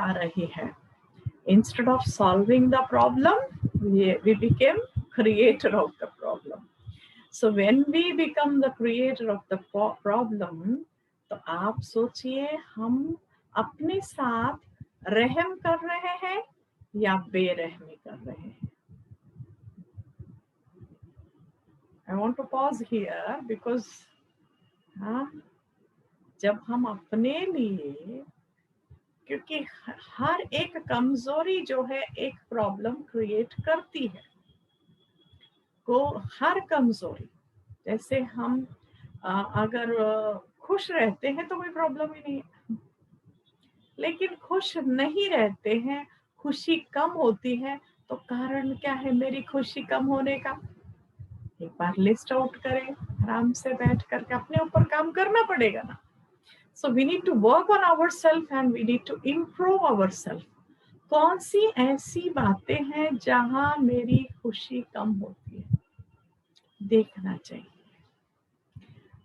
आ रही है. Instead of solving the problem, we became creator of the problem. So when we become the creator of the problem, तो आप सोचिए हम अपने साथ रहम कर रहे हैं या बेरहमी कर रहे हैं. I want to pause here because जब हम अपने लिए, क्योंकि हर एक कमजोरी जो है एक प्रॉब्लम क्रिएट करती है. को हर कमजोरी, जैसे हम अगर खुश रहते हैं तो कोई प्रॉब्लम ही नहीं है, लेकिन खुश नहीं रहते हैं, खुशी कम होती है, तो कारण क्या है मेरी खुशी कम होने का? एक बार लिस्ट आउट करें, आराम से बैठ करके अपने ऊपर काम करना पड़ेगा ना. So we need to work on ourselves and we need to improve ourselves. कौन सी ऐसी बातें हैं जहां मेरी खुशी कम होती है, देखना चाहिए.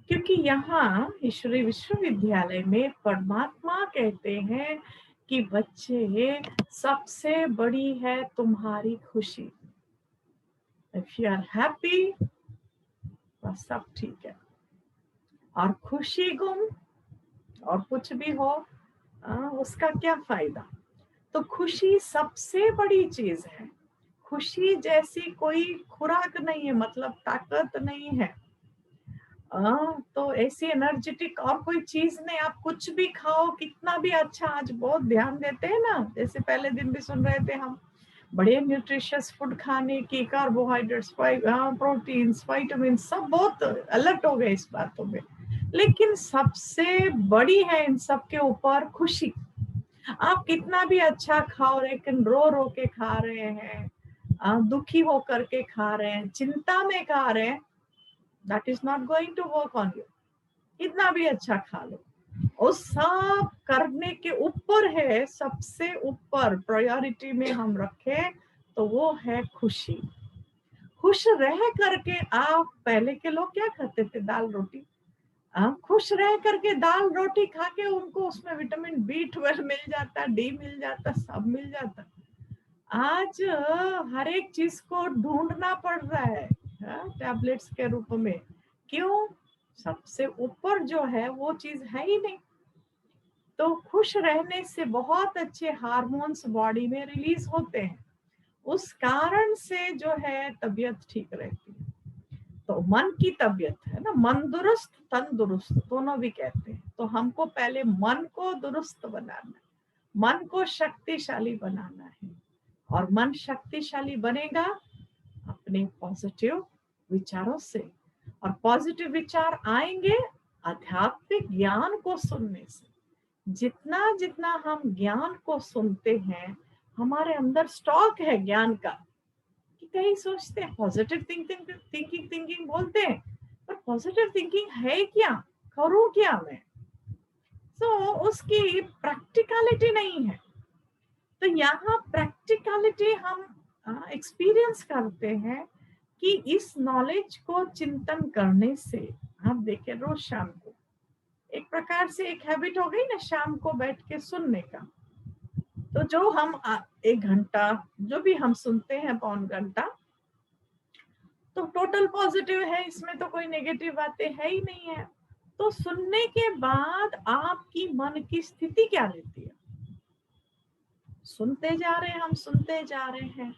क्योंकि यहाँ ईश्वरीय विश्वविद्यालय में परमात्मा कहते हैं कि बच्चे, सबसे बड़ी है तुम्हारी खुशी. If you are happy, बस सब ठीक है. और खुशी गुम और कुछ भी हो, उसका क्या फायदा? तो खुशी सबसे बड़ी चीज है. खुशी जैसी कोई खुराक नहीं है, मतलब ताकत नहीं है. तो ऐसी एनर्जेटिक और कोई चीज नहीं. आप कुछ भी खाओ, कितना भी अच्छा, आज बहुत ध्यान देते हैं ना, जैसे पहले दिन भी सुन रहे थे हम, बड़े न्यूट्रिशियस फूड खाने की, कार्बोहाइड्रेट्स, प्रोटीन्स, विटामिन, सब बहुत अलर्ट हो गए इस बातों में. लेकिन सबसे बड़ी है इन सब के ऊपर खुशी. आप कितना भी अच्छा खाओ, लेकिन रो रो के खा रहे हैं, दुखी होकर के खा रहे हैं, चिंता में खा रहे हैं, that is not going to work on you. कितना भी अच्छा खा लो, उस सब करने के ऊपर है, सबसे ऊपर प्रायोरिटी में हम रखें तो वो है खुशी. खुश रह करके, आप पहले के लोग क्या खाते थे? दाल रोटी. खुश रह करके दाल रोटी खा के उनको उसमें विटामिन B12 मिल जाता, डी मिल जाता, सब मिल जाता. आज हर एक चीज को ढूंढना पड़ रहा है टैबलेट्स के रूप में. क्यों? सबसे ऊपर जो है वो चीज है ही नहीं. तो खुश रहने से बहुत अच्छे हार्मोन्स बॉडी में रिलीज होते हैं, उस कारण से जो है तबीयत ठीक रहती है. तो मन की तबीयत है ना, मन दुरुस्त तन दुरुस्त दोनों भी कहते हैं. तो हमको पहले मन को दुरुस्त बनाना है, मन को शक्तिशाली बनाना है. और मन शक्तिशाली बनेगा अपने पॉजिटिव विचारों से. और पॉजिटिव विचार आएंगे आध्यात्मिक ज्ञान को सुनने से. जितना जितना हम ज्ञान को सुनते हैं, हमारे अंदर स्टॉक है ज्ञान का. कि कहीं सोचते हैं पॉजिटिव थिंकिंग बोलते हैं, पर पॉजिटिव थिंकिंग है क्या, करूं क्या मैं? उसकी प्रैक्टिकलिटी नहीं है. तो यहाँ प्रैक्टिकलिटी हम एक्सपीरियंस करते हैं कि इस नॉलेज को चिंतन करने से, आप देखें रोज शाम को एक प्रकार से एक हैबिट हो गई ना, शाम को बैठ के सुनने का. तो जो हम 1 घंटा जो भी हम सुनते हैं, पौन घंटा, तो टोटल पॉजिटिव है, इसमें तो कोई नेगेटिव बातें है ही नहीं है. तो सुनने के बाद आपकी मन की स्थिति क्या रहती है? सुनते जा रहे हैं, हम सुनते जा रहे हैं.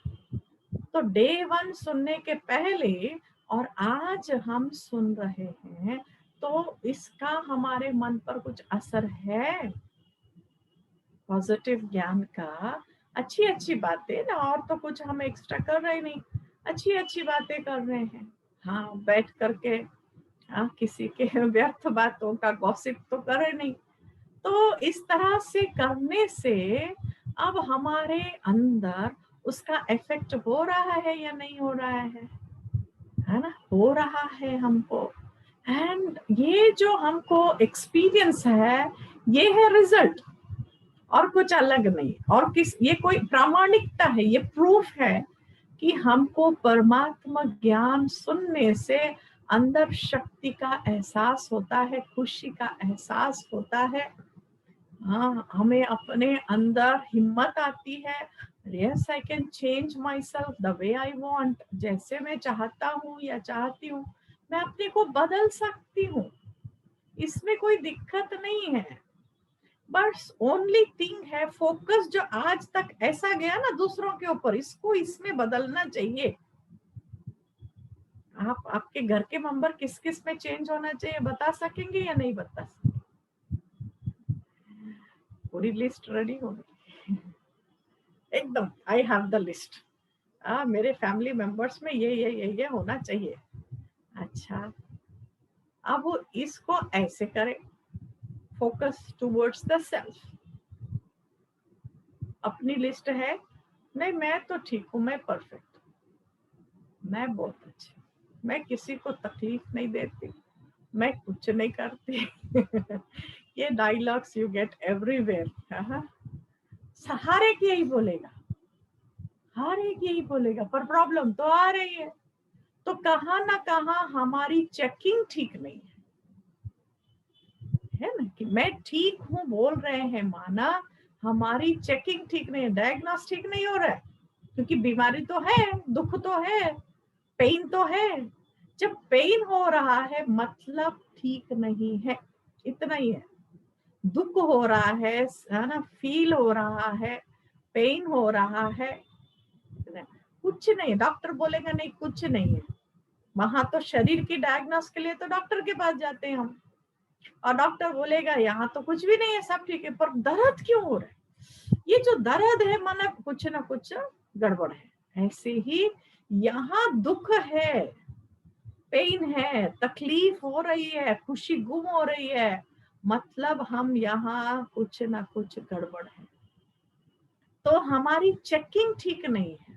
तो डे 1 सुनने के पहले और आज हम सुन रहे हैं, तो इसका हमारे मन पर कुछ असर है? पॉजिटिव ज्ञान का, अच्छी अच्छी बातें ना, और तो कुछ हम एक्स्ट्रा कर रहे नहीं, अच्छी अच्छी बातें कर रहे हैं. हाँ, बैठ करके किसी के व्यर्थ बातों का गॉसिप तो करे नहीं. तो इस तरह से करने से अब हमारे अंदर उसका इफेक्ट हो रहा है या नहीं हो रहा है ना? हो रहा है हमको. एंड ये जो हमको एक्सपीरियंस है, ये है रिजल्ट, और कुछ अलग नहीं. और ये कोई प्रामाणिकता है, ये प्रूफ है कि हमको परमात्मा ज्ञान सुनने से अंदर शक्ति का एहसास होता है, खुशी का एहसास होता है. हाँ, हमें अपने अंदर हिम्मत आती है, yes I can change my self the way I want, जैसे मैं चाहता हूँ या चाहती हूँ मैं अपने को बदल सकती हूँ, इसमें कोई दिक्कत नहीं है। बस ओनली थिंग है, फोकस जो आज तक ऐसा गया ना दूसरों के ऊपर, इसको इसमें बदलना चाहिए। आप आपके घर के मेंबर किस किस में चेंज होना चाहिए बता सकेंगे या नहीं बता सकेंगे? पूरी लिस्ट रेडी होगी एकदम, आई हैव द लिस्ट, मेरे फैमिली मेंबर्स में ये होना चाहिए। अच्छा, अब वो इसको ऐसे करें, फोकस टुवर्ड्स द सेल्फ। अपनी लिस्ट है, नहीं मैं तो ठीक हूँ, मैं परफेक्ट, मैं बहुत अच्छी, मैं किसी को तकलीफ नहीं देती, मैं कुछ नहीं करती ये डायलॉग्स यू गेट एवरीवेयर। हर एक यही बोलेगा, हर एक यही बोलेगा, पर प्रॉब्लम तो आ रही है। तो कहाँ ना कहाँ हमारी चेकिंग ठीक नहीं है ना, कि मैं ठीक हूँ बोल रहे हैं, माना हमारी चेकिंग ठीक नहीं है, डायग्नोस ठीक नहीं हो रहा है, क्योंकि बीमारी तो है, दुख तो है, पेन तो है। जब पेन हो रहा है मतलब ठीक नहीं है, इतना ही है। दुख हो रहा है ना, फील हो रहा है, पेन हो रहा है, कुछ नहीं, डॉक्टर बोलेगा नहीं कुछ नहीं है, वहां तो शरीर की डायग्नोस के लिए तो डॉक्टर के पास जाते हैं हम, और डॉक्टर बोलेगा यहाँ तो कुछ भी नहीं है, सब ठीक है, पर दर्द क्यों हो रहा है? ये जो दर्द है माना कुछ ना कुछ गड़बड़ है। ऐसे ही यहाँ दुख है, पेन है, तकलीफ हो रही है, खुशी गुम हो रही है, मतलब हम यहाँ कुछ ना कुछ गड़बड़ है, तो हमारी चेकिंग ठीक नहीं है।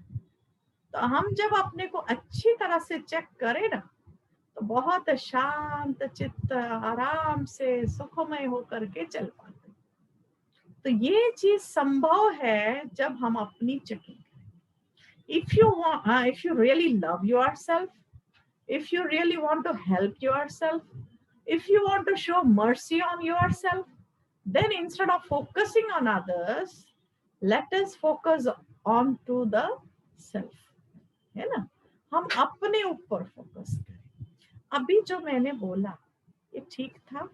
तो हम जब अपने को अच्छी तरह से चेक करें ना, तो बहुत शांत चित्त, आराम से सुखमय होकर के चल पाते। तो ये चीज संभव है जब हम अपनी चेकिंग करें। if you really love yourself, if you really want to help yourself, if you want to show mercy on yourself, then instead of focusing on others, let us focus on to the self, है ना, हम अपने ऊपर focus करें। अभी जो मैंने बोला ये ठीक था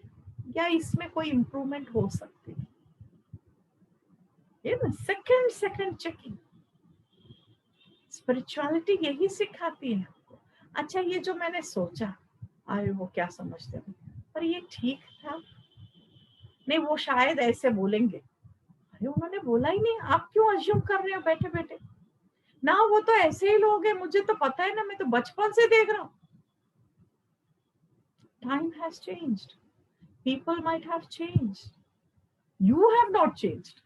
या इसमें कोई इंप्रूवमेंट हो सकती है, ये ना सेकंड सेकंड चेकिंग, स्पिरिचुअलिटी यही सिखाती है आपको। अच्छा ये जो मैंने सोचा, अरे वो क्या समझते हैं, पर ये ठीक था, नहीं वो शायद ऐसे बोलेंगे, अरे उन्होंने बोला ही नहीं, आप क्यों अज्यूम कर रहे हो बैठे बैठे, ना वो तो ऐसे ही लोग हैं, मुझे तो पता है ना, मैं तो बचपन से देख रहा हूँ। Time has changed, people might have changed, you have not changed,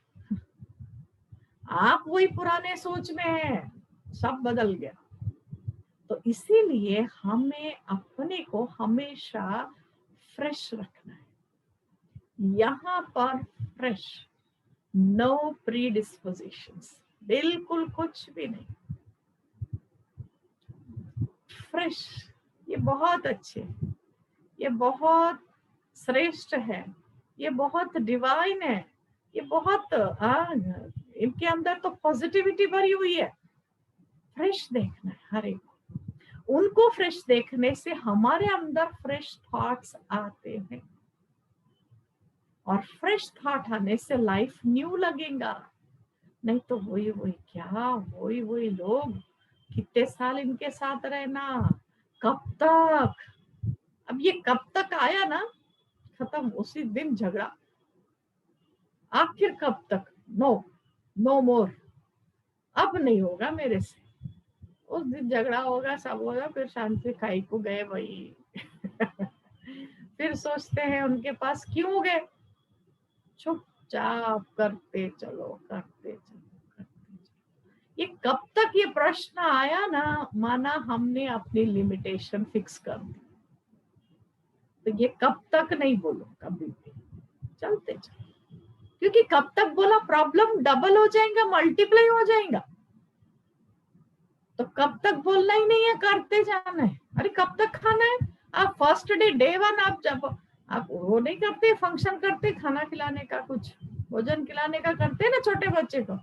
आप वही पुराने सोच में हैं, सब बदल गया। तो इसीलिए हमें अपने को हमेशा फ्रेश रखना है, यहाँ पर फ्रेश, नो प्री डिस्पोजिशंस, बिल्कुल कुछ भी नहीं, फ्रेश। ये बहुत अच्छे, ये बहुत श्रेष्ठ है, ये बहुत डिवाइन है, ये बहुत इनके अंदर तो पॉजिटिविटी भरी हुई है। फ्रेश देखना है हर एक, उनको फ्रेश देखने से हमारे अंदर फ्रेश थॉट्स आते हैं, और फ्रेश थॉट आने से लाइफ न्यू लगेगा। नहीं तो वही वही क्या, वही वही लोग, कितने साल इनके साथ रहना, कब तक, अब ये कब तक आया ना, खत्म उसी दिन झगड़ा, आखिर कब तक, नो नो मोर, अब नहीं होगा मेरे से, उस दिन झगड़ा होगा, सब होगा, फिर शांति खाई को गए वही फिर सोचते हैं उनके पास क्यों गए, चुपचाप करते चलो करते चलो करते चलो। ये कब तक ये प्रश्न आया ना, माना हमने अपनी लिमिटेशन फिक्स कर दी, तो ये कब तक नहीं बोलो कभी भी, चलते चलो, क्योंकि कब तक बोला प्रॉब्लम डबल हो जाएगा, मल्टीप्लाई हो जाएगा, तो कब तक बोलना ही नहीं है, करते जाना है। अरे कब तक खाना है, आप फर्स्ट डे वन आप जब आप वो नहीं करते, फंक्शन करते खाना खिलाने का कुछ, भोजन खिलाने का करते हैं ना छोटे बच्चे को।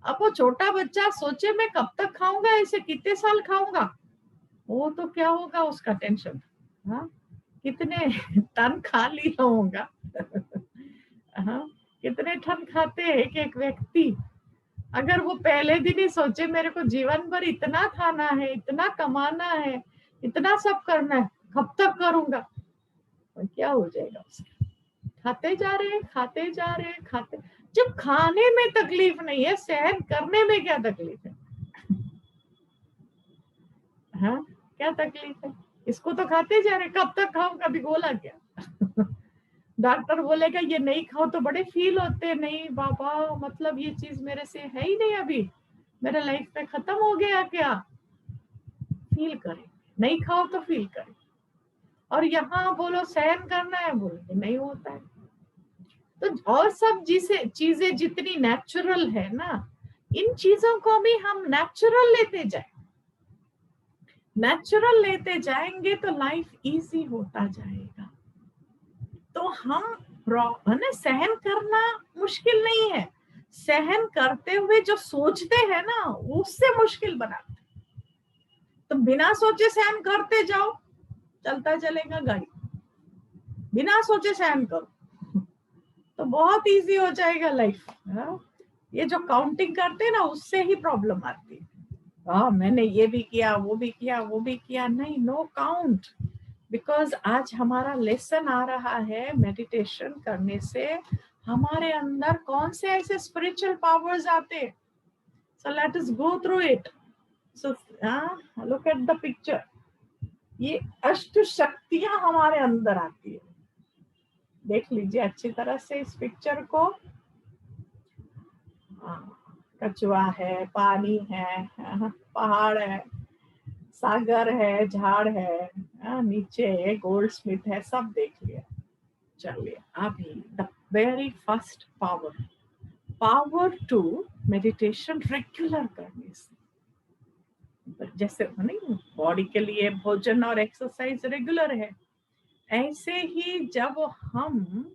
अब वो छोटा बच्चा सोचे मैं कब तक खाऊंगा, ऐसे कितने साल खाऊंगा, वो तो क्या होगा उसका टेंशन। हाँ, कितने टन खा लिया होगा। हाँ, कितने टन खाते हैं एक एक व्यक्ति। अगर वो पहले दिन ही सोचे मेरे को जीवन भर इतना खाना है, इतना कमाना है, इतना सब करना है, कब तक करूंगा, तो क्या हो जाएगा उसका। खाते जा रहे हैं, खाते जा रहे हैं, खाते। जब खाने में तकलीफ नहीं है, सहन करने में क्या तकलीफ है। हाँ, क्या तकलीफ है। इसको तो खाते जा रहे, कब तक खाऊं, कभी बोला क्या। डॉक्टर बोलेगा ये नहीं खाओ तो बड़े फील होते, नहीं बाबा मतलब ये चीज मेरे से है ही नहीं, अभी मेरे लाइफ में खत्म हो गया क्या। फील करें, नहीं खाओ तो फील करें। और यहाँ बोलो सहन करना है, बोलो नहीं होता है। तो और सब चीजें जितनी नेचुरल है ना, इन चीजों को भी हम नेचुरल लेते जाए, नेचुरल लेते जाएंगे तो लाइफ इजी होता जाएगा। तो हम है ना, सहन करना मुश्किल नहीं है, सहन करते हुए जो सोचते हैं ना उससे मुश्किल बनाते। तो बिना सोचे सहन करते जाओ, चलता चलेगा गाड़ी। बिना सोचे सहन करो तो बहुत इजी हो जाएगा लाइफ। ये जो काउंटिंग करते हैं ना उससे ही प्रॉब्लम आती है। मैंने ये भी किया, वो भी किया, वो भी किया, नहीं, नो काउंट। बिकॉज आज हमारा लेसन आ रहा है मेडिटेशन करने से हमारे अंदर कौन से ऐसे स्पिरिचुअल पावर्स आते। सो let us go through it. So look at the picture. ये अष्ट शक्तियां हमारे अंदर आती है। देख लीजिए अच्छी तरह से इस पिक्चर को। कछुआ है, पानी है, पहाड़ है, सागर है, झाड़ है, नीचे गोल्ड स्मिथ है, सब देख लिया। चलिए अभी the very first power, power to meditation regular करने से। जैसे नहीं बॉडी के लिए भोजन और एक्सरसाइज रेगुलर है, ऐसे ही जब हम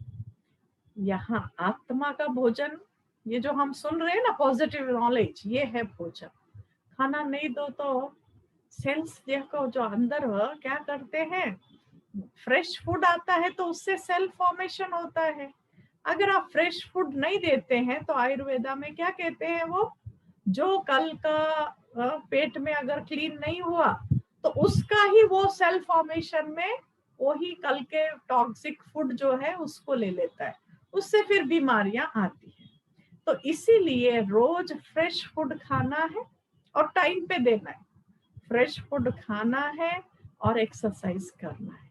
यहाँ आत्मा का भोजन, ये जो हम सुन रहे हैं ना पॉजिटिव नॉलेज, ये है भोजन। खाना नहीं दो तो सेल्स देखो जो अंदर क्या करते हैं, फ्रेश फूड आता है तो उससे सेल फॉर्मेशन होता है। अगर आप फ्रेश फूड नहीं देते हैं तो आयुर्वेदा में क्या कहते हैं, वो जो कल का पेट में अगर क्लीन नहीं हुआ तो उसका ही वो सेल फॉर्मेशन में वही कल के टॉक्सिक फूड जो है उसको ले लेता है, उससे फिर बीमारियां आती है। तो इसीलिए रोज फ्रेश फूड खाना है और टाइम पे देना है। फ्रेश फूड खाना है और एक्सरसाइज करना है।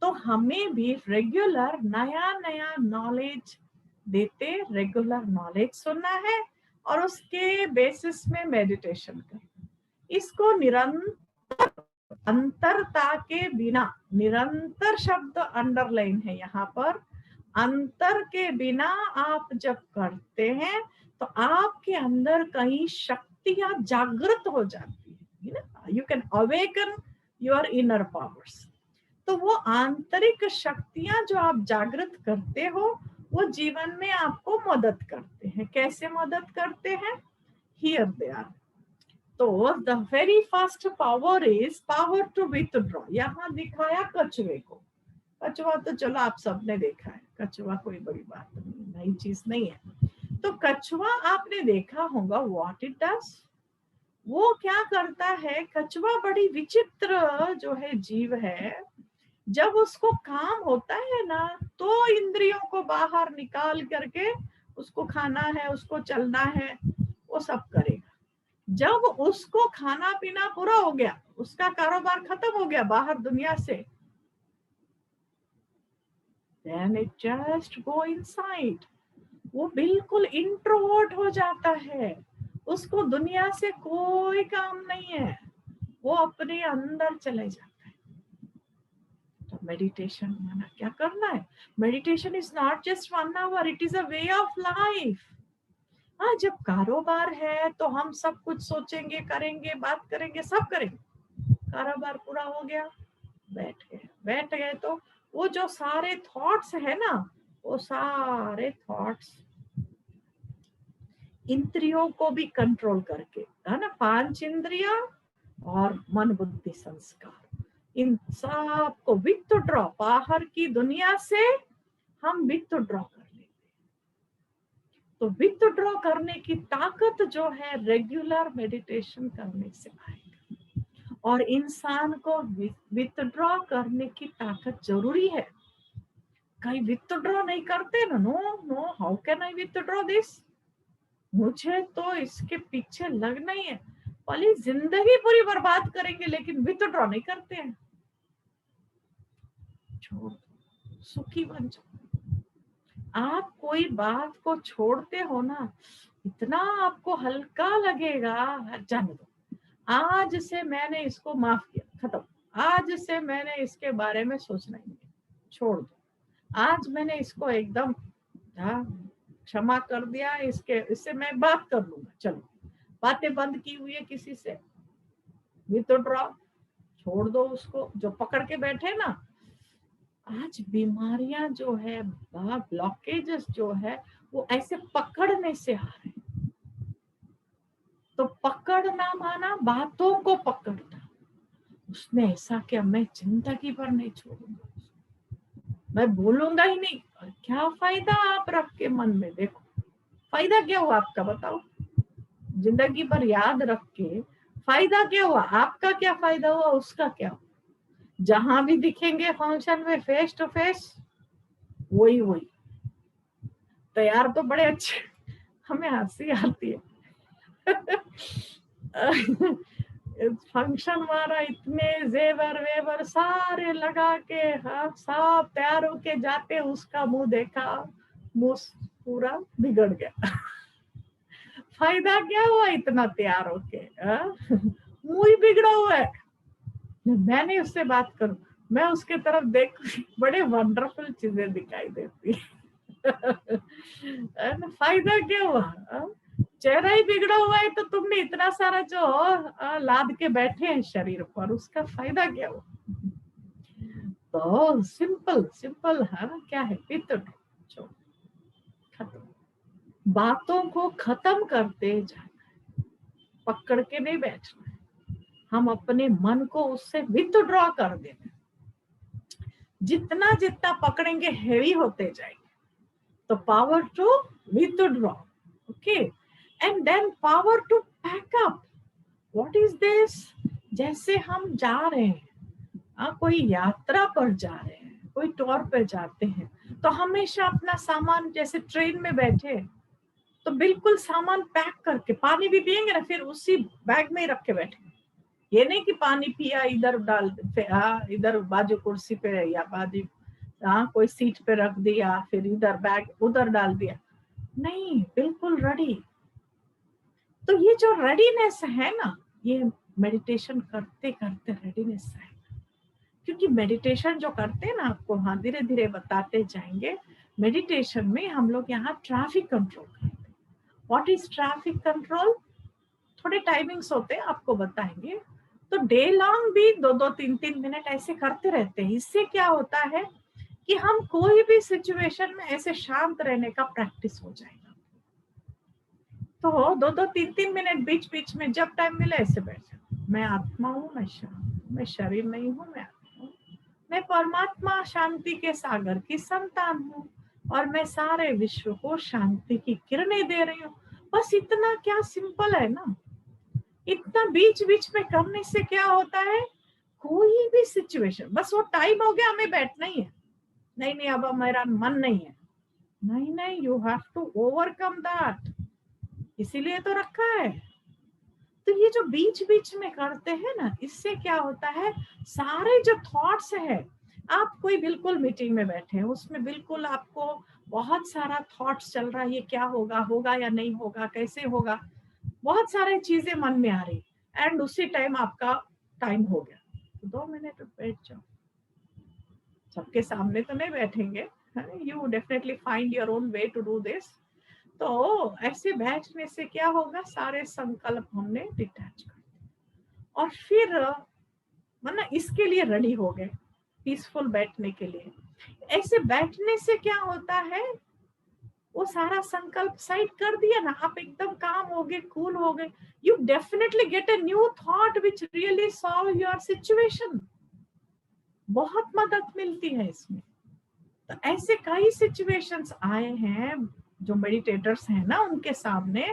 तो हमें भी रेगुलर नया नया नॉलेज देते, रेगुलर नॉलेज सुनना है और उसके बेसिस में मेडिटेशन करना। इसको निरंतर, अंतरता के बिना, निरंतर शब्द अंडरलाइन है यहाँ पर, अंतर के बिना आप जब करते हैं तो आपके अंदर कई शक्तियां जागृत हो जाती है ना, you can awaken your inner powers. तो वो आंतरिक शक्तियां जो आप जागृत करते हो वो जीवन में आपको मदद करते हैं। कैसे मदद करते हैं, हियर दे आर। तो the very first power is power to withdraw. यहाँ दिखाया कछुए को, कछुआ तो चलो आप सबने देखा है, कछुआ कोई बड़ी बात नहीं, नई चीज नहीं है। तो कछुआ आपने देखा होगा, व्हाट इट डज, वो क्या करता है। कछुआ बड़ी विचित्र जो है जीव है। जब उसको काम होता है ना तो इंद्रियों को बाहर निकाल करके उसको खाना है, उसको चलना है, वो सब करेगा। जब उसको खाना पीना पूरा हो गया, उसका कारोबार खत्म हो गया बाहर दुनिया से, then it just go inside। वो बिल्कुल इंट्रोवर्ट हो जाता है, उसको दुनिया से कोई काम नहीं है, वो अपने अंदर चले जाता है। तो मेडिटेशन माना क्या करना है, meditation is not just 1 hour, it is a way of life. हाँ, जब कारोबार है तो हम सब कुछ सोचेंगे, करेंगे, बात करेंगे, सब करेंगे। कारोबार पूरा हो गया, बैठ गए तो वो जो सारे थॉट्स है ना, वो सारे थॉट्स इंद्रियों को भी कंट्रोल करके, है ना, 5 इंद्रिया और मन बुद्धि संस्कार, इन सब को विथड्रॉ, बाहर की दुनिया से हम विथड्रॉ कर लेते। तो विथड्रॉ करने की ताकत जो है रेगुलर मेडिटेशन करने से आएगी। और इंसान को विथड्रॉ करने की ताकत जरूरी है। कहीं विथड्रॉ नहीं करते ना, no no, how can I withdraw this, मुझे तो इसके पीछे लगना ही है, भले जिंदगी पूरी बर्बाद करेंगे लेकिन विथड्रॉ नहीं करते हैं। छोड़, सुखी बन जाओ। आप कोई बात को छोड़ते हो ना, इतना आपको हल्का लगेगा, जाने दो, आज से मैंने इसको माफ किया, खत्म, आज से मैंने इसके बारे में सोचना ही नहीं, छोड़ दो, आज मैंने इसको एकदम क्षमा कर दिया, इससे मैं बात कर लूंगा, चलो बातें बंद की हुई है किसी से, विथड्रॉ, छोड़ दो उसको जो पकड़ के बैठे ना। आज बीमारियां जो है, ब्लॉकेजेस जो है, वो ऐसे पकड़ने से आ रहे हैं। तो पकड़ना माना बातों को पकड़ना, उसने ऐसा किया, मैं जिंदगी भर नहीं छोड़ूंगा, मैं बोलूंगा ही नहीं। और क्या फायदा आप रख के मन में, देखो फायदा क्या हुआ आपका, बताओ, जिंदगी भर याद रख के फायदा क्या हुआ, आपका क्या फायदा हुआ, उसका क्या हुआ। जहां भी दिखेंगे फंक्शन में फेस टू फेस, वही वही तैयार तो बड़े अच्छे, हमें हंसी आती है फंक्शन वाला इतने जेवर वेवर सारे लगा के, हाँ सब तैयार होके जाते, उसका मुंह देखा, मुंह पूरा बिगड़ गया फायदा क्या हुआ इतना तैयार होके, मुंह ही बिगड़ा हुआ है। मैंने उससे बात करूं, मैं उसके तरफ देख, बड़े वंडरफुल चीजें दिखाई देती फायदा क्या हुआ, चेहरा ही बिगड़ा हुआ है, तो तुमने इतना सारा जो लाद के बैठे हैं शरीर पर, उसका फायदा क्या हुआ। तो सिंपल सिंपल है, क्या है, विथड्रॉ, खत्म, बातों को खत्म करते जाना है, पकड़ के नहीं बैठना है, हम अपने मन को उससे विथड्रॉ कर देना, जितना जितना पकड़ेंगे हेवी होते जाएंगे। तो power to withdraw, okay, and then power to pack up. What is this, जैसे हम जा रहे हैं, कोई यात्रा पर जा रहे हैं, कोई टूर पे जाते हैं, तो हमेशा अपना सामान, जैसे ट्रेन में बैठे तो बिल्कुल सामान पैक करके, पानी भी पिएंगे ना फिर उसी बैग में ही रख के बैठे, ये नहीं कि पानी पिया इधर डाल, इधर बाजू कुर्सी पे या बाजू कोई सीट पे रख दिया, फिर इधर बैग उधर डाल दिया, नहीं, बिल्कुल रेडी। तो ये जो रेडीनेस है ना, ये मेडिटेशन करते करते रेडीनेस है, क्योंकि मेडिटेशन जो करते हैं ना, आपको हाँ धीरे धीरे बताते जाएंगे, मेडिटेशन में हम लोग यहाँ ट्रैफिक कंट्रोल करते हैं। व्हाट इज ट्रैफिक कंट्रोल, थोड़े टाइमिंग्स होते हैं, आपको बताएंगे। तो डे लॉन्ग भी 2-2, 3-3 मिनट ऐसे करते रहते हैं। इससे क्या होता है कि हम कोई भी सिचुएशन में ऐसे शांत रहने का प्रैक्टिस हो जाएगा। तो 2-2, 3-3 मिनट बीच बीच में जब टाइम मिले ऐसे बैठ जाओ, मैं आत्मा हूँ, मैं शांत, मैं शरीर नहीं हूँ, मैं आत्मा हूँ, मैं परमात्मा शांति के सागर की संतान हूँ, और मैं सारे विश्व को शांति की किरणें दे रही हूँ। बस इतना, क्या सिंपल है ना। इतना बीच बीच में करने से क्या होता है, कोई भी सिचुएशन, बस वो टाइम हो गया, हमें बैठना ही है, नहीं नहीं अब मेरा मन नहीं है, नहीं नहीं, you have to overcome that, इसीलिए तो रखा है। तो ये जो बीच बीच में करते हैं ना, इससे क्या होता है, सारे जो थॉट्स है, आप कोई बिल्कुल मीटिंग में बैठे हैं, उसमें बिल्कुल आपको बहुत सारा थॉट्स चल रहा है, ये क्या होगा, होगा या नहीं होगा, कैसे होगा, बहुत सारे चीजें मन में आ रही, एंड उसी टाइम आपका टाइम हो गया, तो 2 मिनट बैठ जाओ। सबके सामने तो नहीं बैठेंगे, you definitely find your own way to do this. तो ऐसे बैठने से क्या होगा, सारे संकल्प हमने डिटैच कर दिए, और फिर मतलब इसके लिए रेडी हो गए, पीसफुल बैठने के लिए। ऐसे बैठने से क्या होता है, वो सारा संकल्प साइड कर दिया ना, आप एकदम काम हो गए, कूल हो गए, you definitely get a new thought which really solve your situation. बहुत मदद मिलती है इसमें। तो ऐसे कई सिचुएशंस आए हैं जो मेडिटेटर्स हैं ना उनके सामने,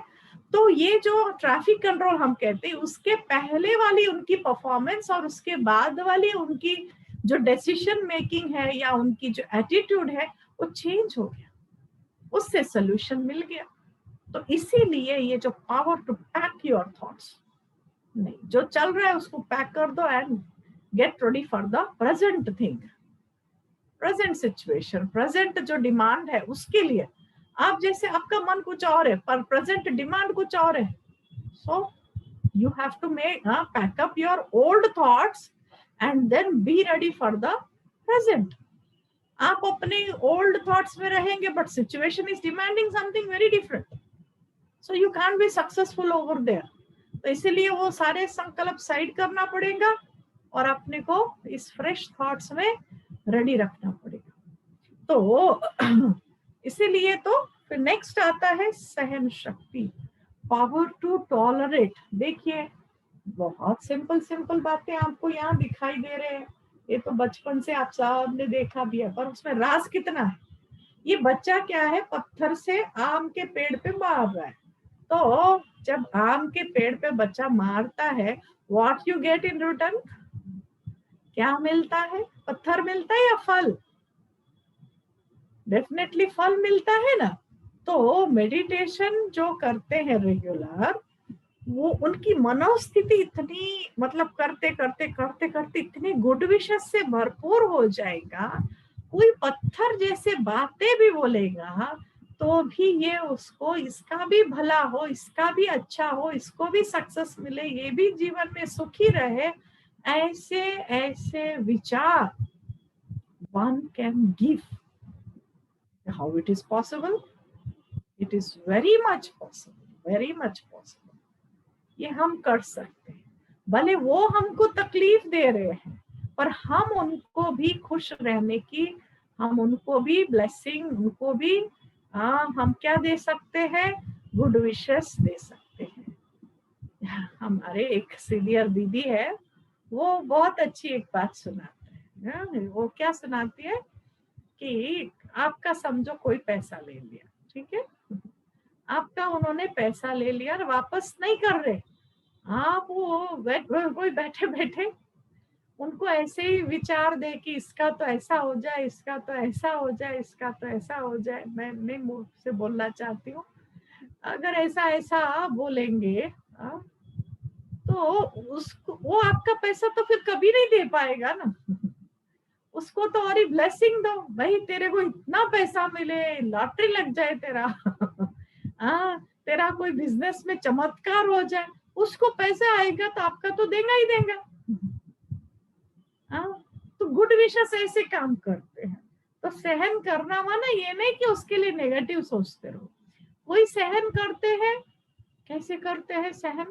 तो ये जो ट्रैफिक कंट्रोल हम कहते हैं, उसके पहले वाली उनकी परफॉर्मेंस और उसके बाद वाली उनकी जो डिसीजन मेकिंग है या उनकी जो एटीट्यूड है वो चेंज हो गया, उससे सोल्यूशन मिल गया। तो इसीलिए ये जो power to pack your thoughts, नहीं, जो चल रहा है उसको पैक कर दो and get ready for the present thing, present situation, present जो डिमांड है उसके लिए। आप जैसे आपका मन कुछ और है पर प्रेजेंट डिमांड कुछ और है, सो you have to make pack up your old thoughts and then be ready for the present. आप अपने old thoughts में रहेंगे but situation is demanding something very different, so you can't be successful over there. तो इसीलिए वो सारे संकल्प side करना पड़ेगा और अपने को इस फ्रेश थॉट्स में रेडी रखना पड़ेगा। तो इसीलिए तो फिर नेक्स्ट आता है सहन शक्ति, पावर टू टॉलरेट। देखिए बहुत सिंपल सिंपल बातें आपको यहाँ दिखाई दे रहे हैं, ये तो बचपन से आप सबने देखा भी है, पर उसमें राज कितना है। ये बच्चा क्या है, पत्थर से आम के पेड़ पे मार रहा है, तो जब आम के पेड़ पे बच्चा मारता है, what you get in return, क्या मिलता है, पत्थर मिलता है या फल? डेफिनेटली फल मिलता है ना। तो मेडिटेशन जो करते हैं रेगुलर, वो उनकी मनोस्थिति इतनी मतलब करते करते करते करते इतनी गुड विशेस से भरपूर हो जाएगा, कोई पत्थर जैसे बातें भी बोलेगा तो भी ये उसको इसका भी भला हो, इसका भी अच्छा हो, इसको भी सक्सेस मिले, ये भी जीवन में सुखी रहे, ऐसे ऐसे विचार one can give. How it is possible? It is very much possible, very much possible. ये हम कर सकते हैं, भले वो हमको तकलीफ दे रहे हैं पर हम उनको भी खुश रहने की, हम उनको भी ब्लेसिंग, उनको भी हम क्या दे सकते हैं, गुड विशेस दे सकते हैं। हमारे एक सीनियर दीदी है, वो बहुत अच्छी एक बात सुनाते हैं। वो क्या सुनाती है कि आपका समझो कोई पैसा ले लिया, ठीक है, आपका उन्होंने पैसा ले लिया और वापस नहीं कर रहे, आप वो बैठे बैठे उनको ऐसे ही विचार दे कि इसका तो ऐसा हो जाए, इसका तो ऐसा हो जाए, इसका तो ऐसा हो जाए। मैं नहीं मुंह से बोलना चाहती हूँ, अगर ऐसा ऐसा बोलेंगे तो उसको, वो आपका पैसा तो फिर कभी नहीं दे पाएगा ना। उसको तो और ही ब्लेसिंग दो, भाई तेरे को इतना पैसा मिले, लॉटरी लग जाए तेरा, तेरा कोई बिजनेस में चमत्कार हो जाए, उसको पैसा आएगा तो आपका तो देगा ही देगा। तो गुड विशेस ऐसे काम करते हैं। तो सहन करना माना ये नहीं कि उसके लिए नेगेटिव सोचते रहो, कोई सहन करते हैं, कैसे करते हैं सहन,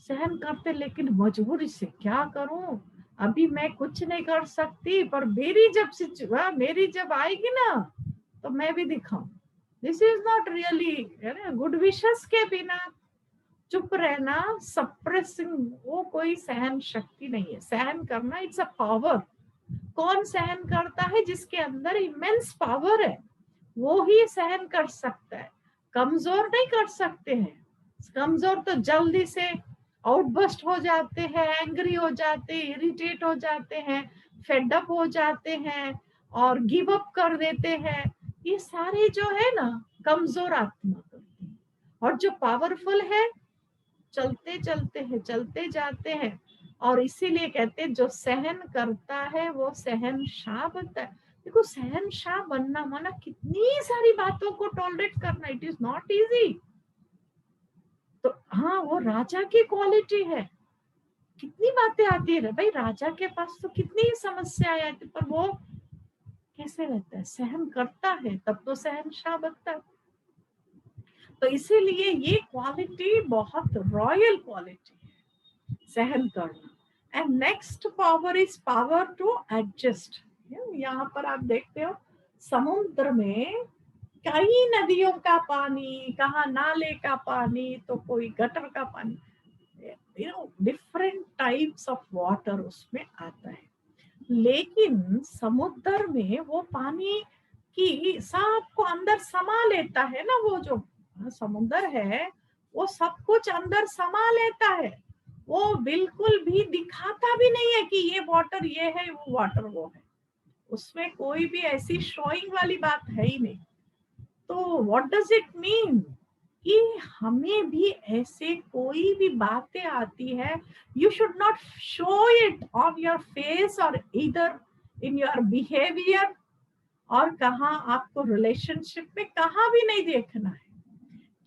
सहन करते लेकिन मजबूरी से, क्या करूं, अभी मैं कुछ नहीं कर सकती, पर मेरी जब आएगी ना तो मैं भी दिखाऊं। This is not really good wishes के बिना चुप रहना, सप्रेसिंग, वो कोई सहन शक्ति नहीं है। सहन करना इट्स अ पावर। कौन सहन करता है, जिसके अंदर इमेंस पावर है, वो ही सहन कर सकता है, कमजोर नहीं कर सकते हैं। कमजोर तो जल्दी से आउटबस्ट हो जाते हैं, एंग्री हो जाते हैं, इरिटेट हो जाते हैं, फेड अप हो जाते हैं और गिव अप कर देते हैं। ये सारे जो है ना कमजोर आत्मा करती है, और जो पावरफुल है चलते चलते हैं, चलते जाते हैं। और इसीलिए कहते हैं जो सहन करता है वो सहनशाह बनता है। देखो सहनशाह बनना माना कितनी सारी बातों को टॉलरेट करना, इट इज नॉट इजी। तो हाँ, वो राजा की क्वालिटी है। कितनी बातें आती है भाई, राजा के पास तो कितनी समस्याएं आती, पर वो कैसे रहता है, सहन करता है, तब तो सहनशाह बनता है। तो इसीलिए ये क्वालिटी बहुत रॉयल क्वालिटी है, सहन करना। And next power is power to adjust. यहाँ पर आप देखते हो समुद्र में कई नदियों का पानी, कहाँ नाले का पानी, तो कोई गटर का पानी, डिफरेंट टाइप्स ऑफ वाटर उसमें आता है। लेकिन समुद्र में वो पानी की सबको अंदर समा लेता है ना, वो जो समुद्र है वो सब कुछ अंदर समा लेता है। वो बिल्कुल भी दिखाता भी नहीं है कि ये वाटर ये है, वो वाटर वो है। उसमें कोई भी ऐसी शोइंग वाली बात है ही नहीं। तो व्हाट डज इट मीन कि हमें भी ऐसे कोई भी बातें आती है, you should not show it on your face और इधर इन योर बिहेवियर, और कहाँ आपको रिलेशनशिप में कहाँ भी नहीं देखना है।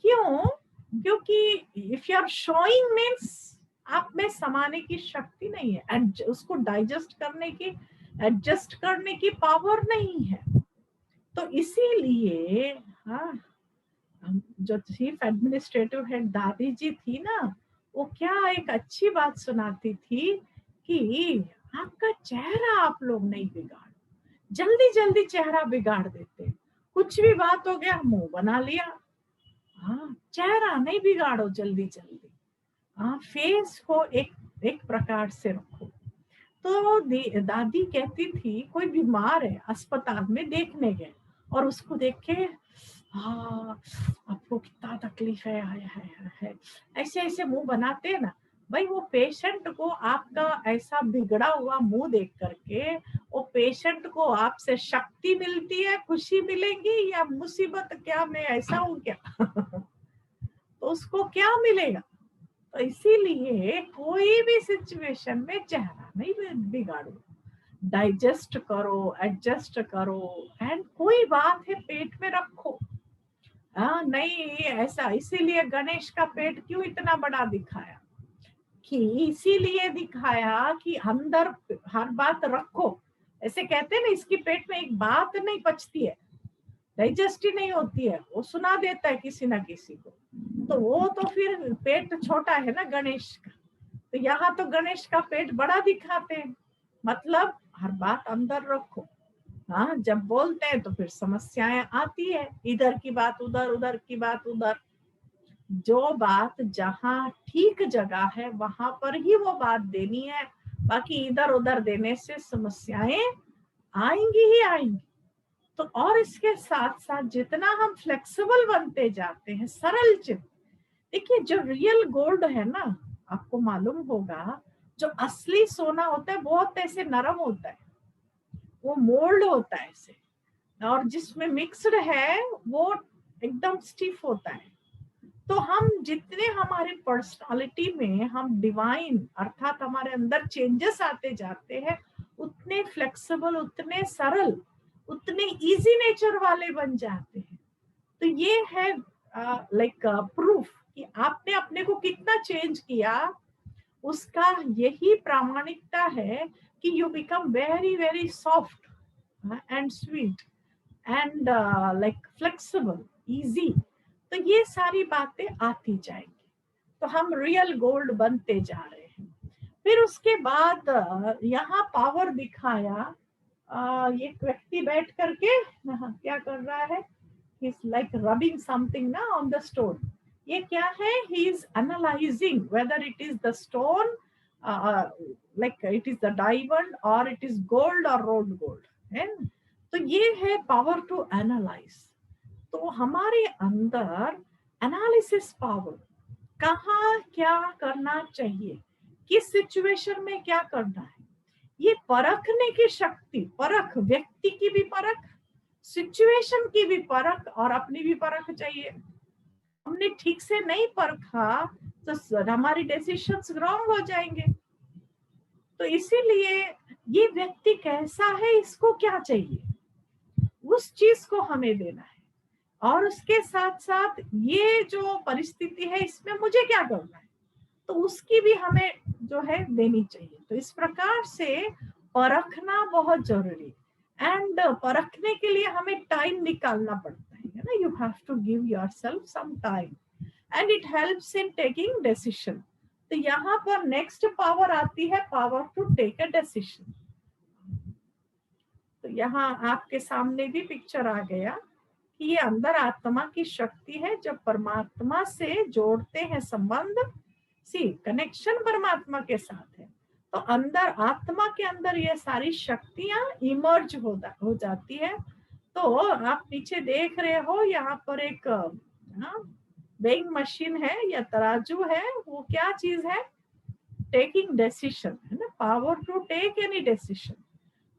क्यों? क्योंकि if you are showing means आप में समाने की शक्ति नहीं है, एंड उसको डाइजेस्ट करने की, एडजस्ट करने की पावर नहीं है। तो इसीलिए हाँ, जो चीफ एडमिनिस्ट्रेटिव हेड दादी जी थी ना, वो क्या एक अच्छी बात सुनाती थी कि आपका चेहरा आप लोग नहीं बिगाड़, जल्दी जल्दी चेहरा बिगाड़ देते, कुछ भी बात हो गया मुंह बना लिया। हाँ, चेहरा नहीं बिगाड़ो जल्दी जल्दी। हाँ, फेस को एक एक प्रकार से रखो। तो दादी कहती थी कोई बीमार है, अस्पताल में देखने गए और उसको देख के हाँ आपको कितना तकलीफ है, है ऐसे ऐसे मुंह बनाते हैं ना। भाई वो पेशेंट को आपका ऐसा बिगड़ा हुआ मुंह देख करके वो पेशेंट को आपसे शक्ति मिलती है, खुशी मिलेगी, या मुसीबत, क्या मैं ऐसा हूं क्या? तो उसको क्या मिलेगा? तो इसीलिए कोई भी सिचुएशन में चेहरा नहीं बिगाड़ो, डाइजेस्ट करो, एडजस्ट करो, एंड कोई बात है पेट में रखो। हाँ नहीं ऐसा, इसीलिए गणेश का पेट क्यों इतना बड़ा दिखाया, कि इसीलिए दिखाया कि अंदर हर बात रखो। ऐसे कहते हैं ना, इसकी पेट में एक बात नहीं पचती है, डाइजेस्ट ही नहीं होती है, वो सुना देता है किसी ना किसी को। तो वो तो फिर पेट छोटा है ना गणेश का। तो यहाँ तो गणेश का पेट बड़ा दिखाते हैं, मतलब हर बात अंदर रखो। हाँ, जब बोलते हैं तो फिर समस्याएं आती है, इधर की बात उधर, उधर की बात उधर। जो बात जहाँ ठीक जगह है वहां पर ही वो बात देनी है, बाकी इधर उधर देने से समस्याएं आएंगी ही आएंगी। तो और इसके साथ साथ जितना हम फ्लेक्सिबल बनते जाते हैं, सरल चित्त, देखिए जो रियल गोल्ड है ना, आपको मालूम होगा जो असली सोना होता है बहुत ऐसे नरम होता है, वो मोल्ड होता है ऐसे, और जिसमें मिक्स्ड है वो एकदम स्टिफ होता है। तो हम जितने हमारे पर्सनालिटी में हम डिवाइन अर्थात हमारे अंदर चेंजेस आते जाते हैं, उतने फ्लेक्सिबल, उतने सरल, उतने इजी नेचर वाले बन जाते हैं। तो ये है लाइक प्रूफ कि आपने अपने को कितना चेंज किया, उसका यही प्रामाणिकता है कि you become very very soft and sweet and like flexible, easy. तो ये सारी बातें आती जाएंगी, तो हम रियल गोल्ड बनते जा रहे हैं। फिर उसके बाद यहाँ पावर दिखाया। एक व्यक्ति बैठ करके क्या कर रहा है, he is like rubbing something ना ऑन द स्टोन। ये क्या है, he is analysing whether it is the stone, like it is the diamond और इट इज गोल्ड और रोड गोल्ड है। तो ये है पावर टू एनालाइज। तो हमारे अंदर एनालिसिस पावर, कहाँ क्या करना चाहिए, किस सिचुएशन में क्या करना है, ये परखने की शक्ति, परख, व्यक्ति की भी परख, सिचुएशन की भी परख और अपनी भी परख चाहिए। हमने ठीक से नहीं परखा तो हमारी डिसीजंस रॉन्ग हो जाएंगे। तो इसीलिए ये व्यक्ति कैसा है, इसको क्या चाहिए, उस चीज को हमें देना है, और उसके साथ साथ ये जो परिस्थिति है इसमें मुझे क्या करना है, तो उसकी भी हमें जो है देनी चाहिए। तो इस प्रकार से परखना बहुत जरूरी, एंड परखने के लिए हमें टाइम निकालना पड़ता है ना, you have to give yourself some time and it helps in taking decision. तो यहाँ पर नेक्स्ट पावर आती है, power to take a decision. तो यहाँ आपके सामने भी पिक्चर आ गया कि ये अंदर आत्मा की शक्ति है जो परमात्मा से जोड़ते हैं संबंध। सी कनेक्शन परमात्मा के साथ है, तो अंदर आत्मा के अंदर ये सारी शक्तियां इमर्ज हो जाती है। तो आप पीछे देख रहे हो यहाँ पर एक वेइंग मशीन है या तराजू है, वो क्या चीज है? टेकिंग डिसीजन है ना, power to take any decision.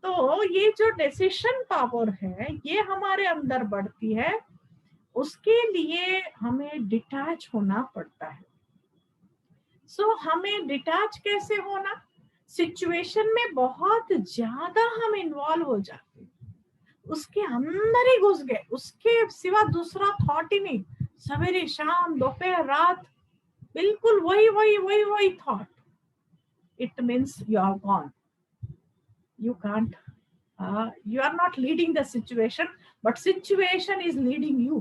तो ये जो डिसीजन पावर है ये हमारे अंदर बढ़ती है, उसके लिए हमें डिटैच होना पड़ता है। सो हमें डिटैच कैसे होना? सिचुएशन में बहुत ज्यादा हम इन्वॉल्व हो जाते हैं, उसके अंदर ही घुस गए, उसके सिवा दूसरा थॉट ही नहीं। सवेरे शाम दोपहर रात बिल्कुल वही वही वही वही thought. It means you are gone, you can't you are not leading the situation but situation is leading you।